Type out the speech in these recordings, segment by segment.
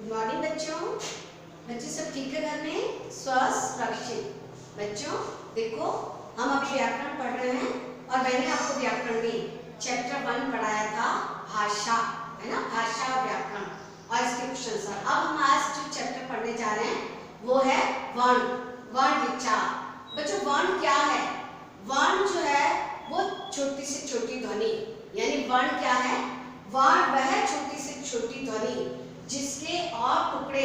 Good morning बच्चों। बच्चे सब ठीक है घर में, स्वस्थ सुरक्षित। बच्चों देखो, हम अभी व्याकरण पढ़ रहे हैं और मैंने आपको व्याकरण में चैप्टर 1 पढ़ाया था, भाषा, है ना, भाषा और व्याकरण और इसके क्वेश्चन सर। अब हम आज जो चैप्टर पढ़ने जा रहे हैं वो है वर्ण, वर्ण विचार। बच्चों वर्ण क्या है? वर्ण जो है वो छोटी से छोटी ध्वनि, यानी वर्ण क्या है? वर्ण वह छोटी से छोटी ध्वनि जिसके और टुकड़े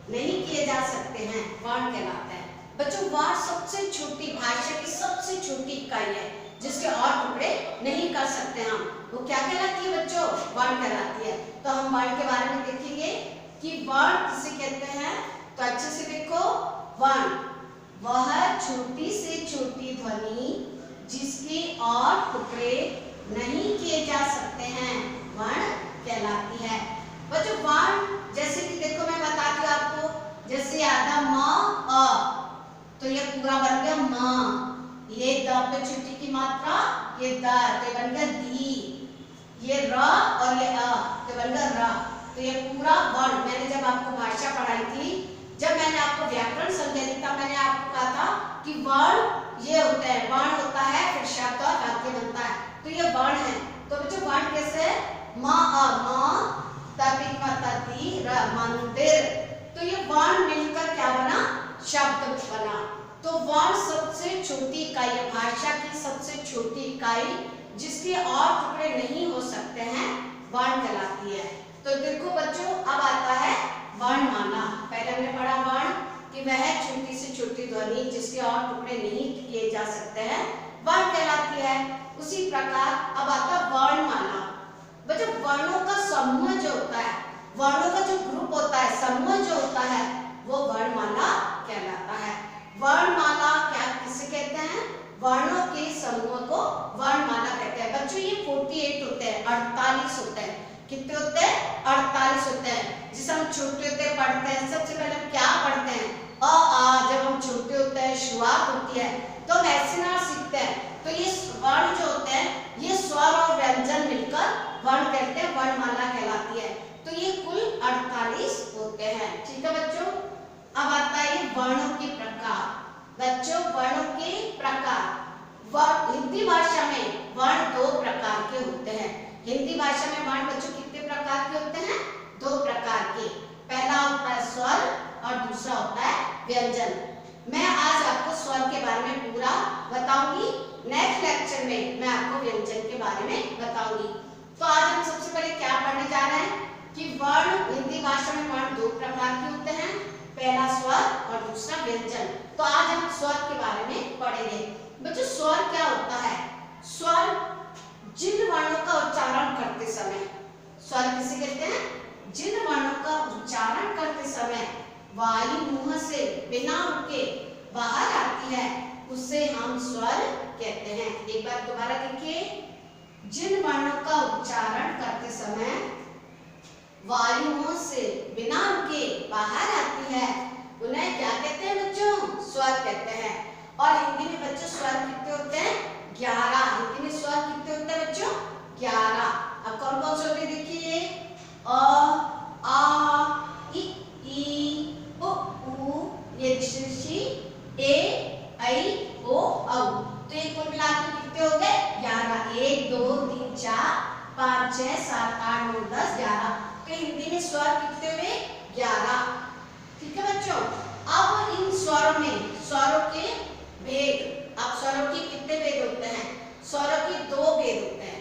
नहीं किए जा सकते हैं, वर्ण कहलाता है। बच्चों वर्ण सबसे छोटी, भाषा की सबसे छोटी इकाई है जिसके और टुकड़े नहीं कर सकते हम, वो क्या कहलाती है बच्चों? वर्ण कहलाती है। तो हम वर्ण के बारे में देखेंगे कि वर्ण किसे कहते हैं। तो अच्छे से देखो, वर्ण वह छोटी से छोटी ध्वनि जिसके और टुकड़े नहीं किए जा सकते हैं, वर्ण कहलाती है। बच्चों वर्ण जैसे कि देखो, मैं बताती हूँ आपको, जैसे आधा म अ, तो ये पूरा बन गया म। ये द पे छुट्टी की मात्रा, ये द, तो बन गया दी। ये र और ये अ, तो बन गया र। तो ये पूरा वर्ण, मैंने जब आपको भाषा पढ़ाई थी, जब मैंने आपको व्याकरण समझाई थी, तब मैंने आपको कहा था कि वर्ण ये होता है, वर्ण होता है फिर शब्द और वाक्य बनता है, तो ये वर्ण है। तो बच्चों वर्ण कैसे है? म अ म, तपी र मंदिर। तो ये वर्ण मिलकर क्या बना? शब्द बना। तो वर्ण सबसे छोटी इकाई है, भाषा की सबसे छोटी इकाई जिसके और टुकड़े नहीं हो सकते हैं, वर्ण कहलाती है। तो देखो बच्चों, अब आता है वर्णमाला। पहले हमने पढ़ा वर्ण कि वह छोटी से छोटी ध्वनि जिसके और टुकड़े नहीं किए जा सकते हैं, वर्ण कहलाती है। उसी प्रकार अब आता वर्णमाला। बच्चों वर्णों का समूह जो होता है, वर्णों का जो ग्रुप होता है, समूह जो होता है, वो वर्णमाला कहलाता है। वर्णमाला क्या किसे कहते हैं? वर्णों के समूह को वर्णमाला कहते हैं। बच्चों ये 48 होते हैं, 48 होते हैं। कितने होते हैं? 48 होते हैं। जिसे हम छोटे होते पढ़ते हैं, सबसे पहले हम क्या पढ़ते हैं? अ आ। जब हम छोटे होते हैं, शुरुआत होती है, तो हम ऐसे ना सीखते हैं। तो ये वर्ण जो होते हैं, ये स्वर और व्यंजन मिलकर वर्ण कहते हैं, वर्णमाला कहलाती है। तो ये कुल 48 होते हैं। ठीक है बच्चों। अब आता है वर्णों के प्रकार। बच्चों वर्णों के प्रकार, हिंदी भाषा में वर्ण 2 प्रकार के होते हैं। हिंदी भाषा में वर्ण बच्चों कितने प्रकार के होते हैं? 2 प्रकार के। पहला होता है स्वर और दूसरा होता है व्यंजन। मैं आज आपको स्वर के बारे में पूरा बताऊंगी, नेक्स्ट लेक्चर में मैं आपको व्यंजन के बारे में बताऊंगी। तो आज हम सबसे पहले क्या पढ़ने जा रहे हैं कि वर्ण, हिंदी भाषा में वर्ण 2 प्रकार के होते हैं, पहला स्वर और दूसरा व्यंजन। तो आज हम स्वर के बारे में पढ़ेंगे। बच्चों स्वर क्या होता है? स्वर जिन वर्णों का उच्चारण करते समय, स्वर किसे कहते हैं? जिन वर्णों का उच्चारण करते समय वायु मुंह से बिना रुके बाहर आती है, उसे हम स्वर कहते हैं। एक बार दोबारा देखिए, जिन वर्णों का उच्चारण करते समय वायु मुंह से बिना रुके बाहर आती है, उन्हें क्या कहते हैं बच्चों? स्वर कहते हैं। और हिंदी में बच्चों स्वर कितने होते हैं? 11। हिंदी में स्वर कितने होते हैं बच्चों? 11। अब कौन कौन से होते हैं देखिए? अ, आ, ई, उ, ये ऋषि, ए, ऐ, ओ, औ। तो ये कुल मिलाकर कितने हो गए? 11। 1 2 3 4 5 6 7 8 9 10 11। तो हिंदी में स्वर कितने हुए? 11। ठीक है बच्चों। अब इन स्वरों में, स्वरों के भेद, अब स्वरों के कितने भेद होते हैं? स्वरों के 2 भेद होते हैं।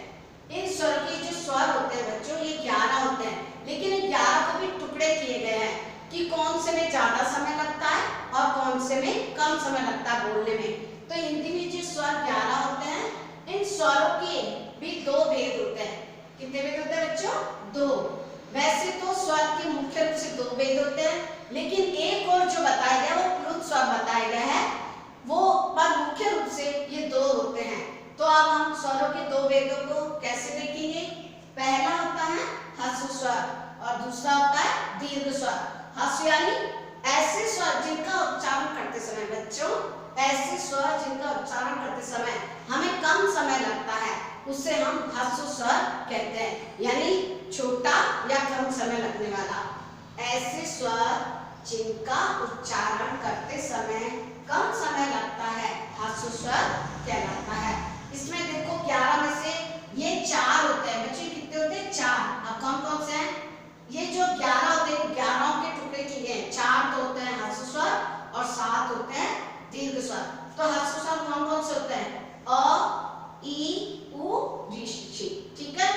इन स्वरों के जो स्वर होते हैं बच्चों, ये 11 होते हैं, लेकिन इन 11 को भी टुकड़े किए गए हैं कि कौन से में ज्यादा समय लगता है और कौन से में कम समय लगता है बोलने में। तो हिंदी में जो स्वर 11 होते हैं, इन स्वरों के भी 2 भेद होते हैं। कितने भेद होते हैं बच्चों? 2। वैसे तो स्वर के मुख्य रूप से 2 भेद होते हैं, लेकिन एक और जो बताया गया वो प्लुत स्वर बताया गया है, वो पर मुख्य रूप से ये 2 होते हैं। तो अब हम स्वरों के 2 भेदों को कैसे देखेंगे? पहला होता है ह्रस्व स्वर और दूसरा होता है दीर्घ स्वर। ह्रस्व यानी ऐसे स्वर जिनका उच्चारण करते समय बच्चों, ऐसे स्वर जिनका उच्चारण करते समय हमें कम समय लगता है, उसे हम ह्रस्व स्वर कहते हैं, यानी छोटा या कम समय लगने वाला। ऐसे स्वर जिनका उच्चारण करते समय कम समय लगता है ह्रस्व स्वर कहलाता है। इसमें देखो 11 में से ये 4 होते हैं बच्चे, कितने होते हैं 4। अब कौन कौन से हैं? ये जो 11 होते हैं 11 के टुकड़े किए हैं, 4 तो होते हैं ह्रस्व स्वर और 7 होते हैं दीर्घ स्वर। तो ह्रस्व स्वर कौन कौन से होते हैं? अ, ई, उ, ऋ, षि। ठीक है,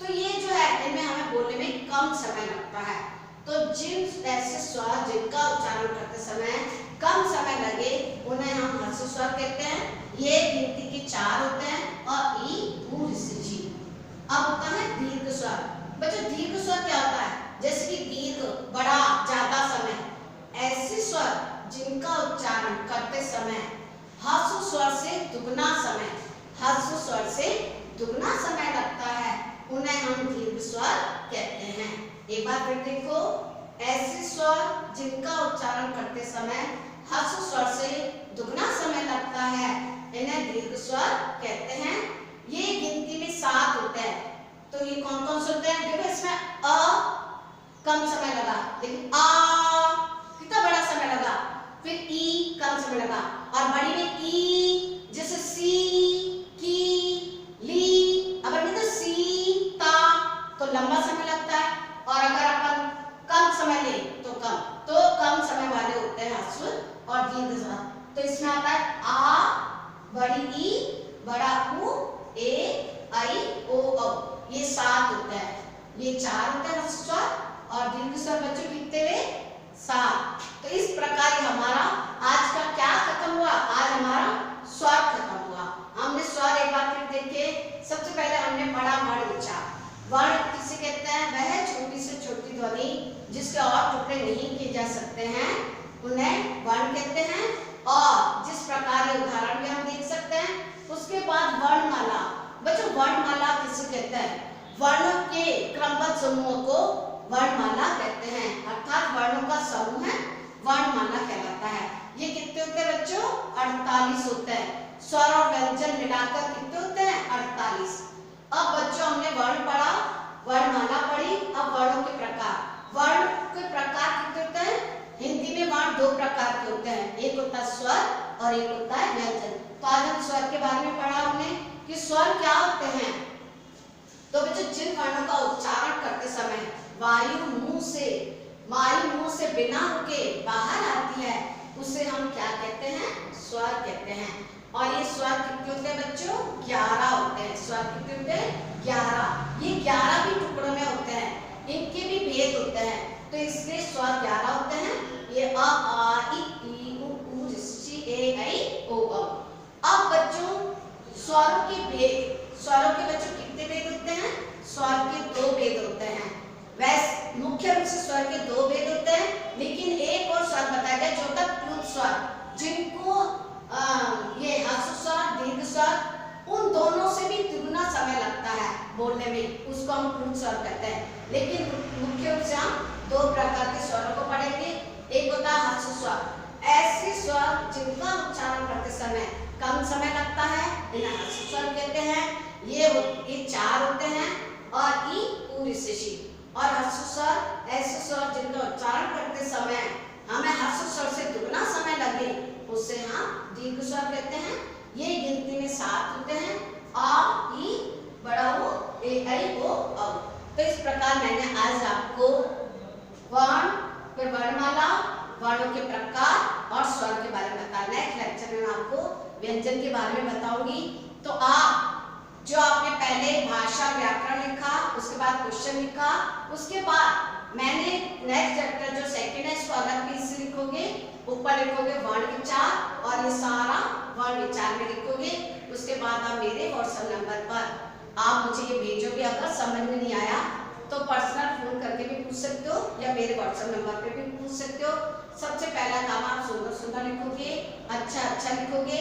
तो ये जो है इनमें हमें बोलने में कम समय लगता है। तो जिन ऐसे स्वर जिनका उच्चारण करते समय कम समय लगे उन्हें हम ह्रस्व स्वर कहते हैं। ये गिनती के 4 होते हैं और ई, उ, ऋ, षि। अब होता है दीर्घ स्वर। बच्चों दीर्घ स्वर क्या होता है? जैसे कि दीर्घ, बड़ा, ज्यादा समय। ऐसे स्वर जिनका उच्चारण करते समय ह्रस्व स्वर से दुगना समय, ह्रस्व स्वर से दुगना समय लगता है, उन्हें हम दीर्घ स्वर कहते हैं। एक बार फिर देखो, ऐसे स्वर जिनका उच्चारण करते समय ह्रस्व स्वर से दुगना समय लगता है, इन्हें दीर्घ स्वर कहते हैं। ये गिनती में 7 होते हैं। तो ये कौन कौन से होते हैं? देखो इसमें अ कम समय लगा, लेकिन आ कितना बड़ा समय लगा। फिर ई कम समय लगा, और बड़ी में ई, जैसे सी, की, ली। अगर नहीं तो सी, ता, तो लंबा समय लगता है। और अगर अपन कम समय ले तो कम समय वाले होते हैं ह्रस्व और दीर्घ स्वर। तो इसमें आता है आ, बड़ी ई, बड़ा उ, ए, आई, ओ, औ। ये 7 होते हैं। ये 4 होते हैं ह्रस्व स्वर और दीर्घ स्वर बच्चों कितने हुए? 7। तो इस प्रकार हमारा आज का क्या खत्म हुआ? आज हमारा स्वर खत्म हुआ। हमने स्वर एक बार फिर देखे। सबसे पहले हमने पढ़ा वर्ण विचार। वर्ण किसे कहते हैं? वह छोटी से छोटी ध्वनि जिसके और टुकड़े नहीं किए जा सकते हैं, उन्हें वर्ण कहते हैं। और जिस प्रकार ये उदाहरण भी हम देख सकते हैं। उसके बाद वर्णमाला। बच्चों वर्णमाला किसे कहते हैं? वर्णों के क्रमबद्ध समूह को वर्णमाला कहते हैं, अर्थात वर्णों का समूह वर्णमाला कहलाता है। ये कितने होते हैं बच्चों? 48 होते हैं। स्वर और व्यंजन मिलाकर कितने होते हैं? 48। अब बच्चों हमने वर्ण पढ़ा, वर्णमाला पढ़ी। अब वर्णों के प्रकार। वर्ण के प्रकार कितने होते हैं? हिंदी में वर्ण 2 प्रकार के होते हैं, एक होता है स्वर और एक होता है व्यंजन। तो आज हम स्वर के बारे में पढ़ा हमने कि स्वर क्या होते हैं। तो बच्चों जिन वर्णों का उच्चारण करते समय वायु मुंह से बिना रुके बाहर आती है, उसे हम क्या कहते हैं? स्वर कहते हैं। और ये स्वर कितने होते हैं बच्चों? 11 होते हैं। स्वर कितने होते हैं? 11। ये 11 भी टुकड़ों में होते हैं, इनके भी भेद होते हैं। तो इसलिए स्वर 11 होते हैं। ये अ, आ, ई, उ, ऋ, षि, ए, ऐ, ओ, औ। अब बच्चों स्वरों के भेद। स्वरों के बच्चों कितने भेद होते हैं? स्वर के 2 भेद होते हैं। वैसे मुख्य रूप से स्वर के 2 भेद होते हैं, लेकिन एक और स्वर बताया गया जो होता है प्लुत स्वर, जिनको ये ह्रस्व स्वर, दीर्घ स्वर, उन दोनों से भी दुगना समय लगता है बोलने में, उसको हम प्लुत स्वर कहते हैं। लेकिन मुख्य रूप से हम 2 प्रकार के स्वरों को पढ़ेंगे। एक होता है ह्रस्व स्वर। ऐसे स्वर जिनका उच्चारण करते समय कम समय लगता है, इन्हें ह्रस्व स्वर कहते हैं। ये 4 होते हैं और ई, उ, ऋ, षि। और ह्रस्व स्वर ऐसे स्वर जिनका उच्चारण करते समय हमें ह्रस्व स्वर से दुगना समय लगे, उसे हम दीर्घ स्वर कहते हैं। ये गिनती में 7 होते हैं। आ, ई, बड़ा उ, ए, ऐ, ओ, औ। तो इस प्रकार मैंने आज आपको वर्ण, फिर वर्णमाला, वर्णों के प्रकार और स्वर के बारे में बताया। नेक्स्ट लेक्चर में मैं आपको व्यंजन के बारे में बताऊंगी। तो आप जो आपने पहले भाषा व्याकरण लिखा, उसके बाद क्वेश्चन लिखा, उसके बाद मैंने नेक्स्ट चैप्टर जो सेकंड है इसको अलग पीस से लिखोगे। ऊपर लिखोगे वर्ण विचार और ये सारा वर्ण विचार में लिखोगे। उसके बाद आप मेरे व्हाट्सएप नंबर पर आप मुझे ये भेजोगे। अगर समझ में नहीं आया तो पर्सनल फोन करके भी पूछ सकते हो या मेरे व्हाट्सएप नंबर पे भी पूछ सकते हो। सबसे पहला काम आप सुंदर सुंदर लिखोगे, अच्छा लिखोगे,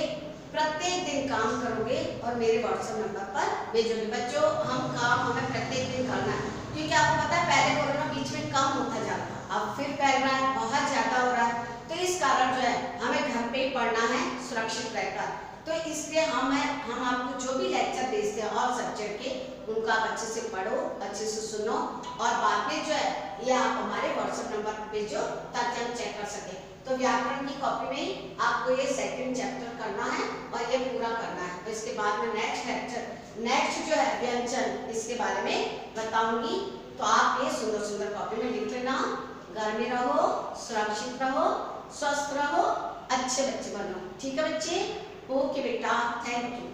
प्रत्येक दिन काम करोगे और मेरे व्हाट्सएप नंबर पर भेजोगे। बच्चों हमें प्रत्येक दिन करना है, क्योंकि आपको पता है पहले कोरोना बीच में कम होता जा रहा था, अब फिर फैल रहा है, बहुत ज्यादा हो रहा है। तो इस कारण जो है हमें घर पे ही पढ़ना है सुरक्षित रहकर। तो इसलिए हम आपको जो भी लेक्चर भेजते हैं और सब्जेक्ट के, उनका आप अच्छे से पढ़ो, अच्छे से सुनो और बाद में जो है या आप हमारे व्हाट्सएप नंबर पर भेजो ताकि हम चेक कर सकें। तो व्याकरण की कॉपी में आपको ये सेकंड चैप्टर करना है और ये पूरा करना है। तो इसके बाद में नेक्स्ट जो है व्यंजन, इसके बारे में बताऊंगी। तो आप ये सुंदर सुंदर कॉपी में लिख लेना। घर में रहो, सुरक्षित रहो, स्वस्थ रहो, अच्छे बच्चे बनो। ठीक है बच्चे? ओके बेटा, थैंक यू।